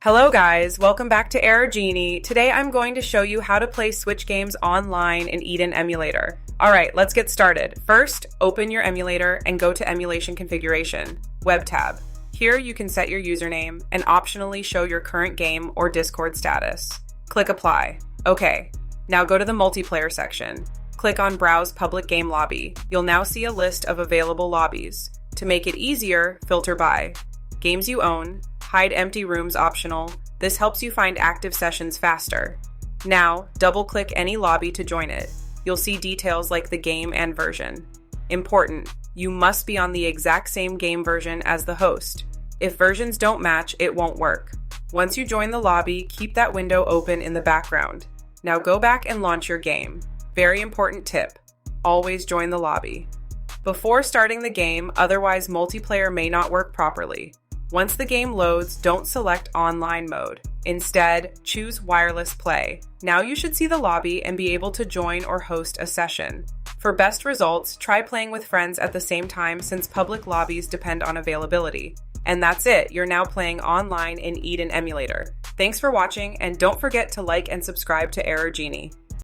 Hello guys, welcome back to Genie. Today I'm going to show you how to play Switch games online in Eden Emulator. Alright, let's get started. First, open your emulator and go to Emulation Configuration, Web tab. Here you can set your username and optionally show your current game or Discord status. Click Apply. Okay, now go to the multiplayer section. Click on Browse Public Game Lobby. You'll now see a list of available lobbies. To make it easier, filter by games you own, hide empty rooms optional. This helps you find active sessions faster. Now, double-click any lobby to join it. You'll see details like the game and version. Important, you must be on the exact same game version as the host. If versions don't match, it won't work. Once you join the lobby, keep that window open in the background. Now go back and launch your game. Very important tip, always join the lobby before starting the game, otherwise multiplayer may not work properly. Once the game loads, don't select online mode. Instead, choose wireless play. Now you should see the lobby and be able to join or host a session. For best results, try playing with friends at the same time since public lobbies depend on availability. And that's it, you're now playing online in Eden Emulator. Thanks for watching, and don't forget to like and subscribe to Genie.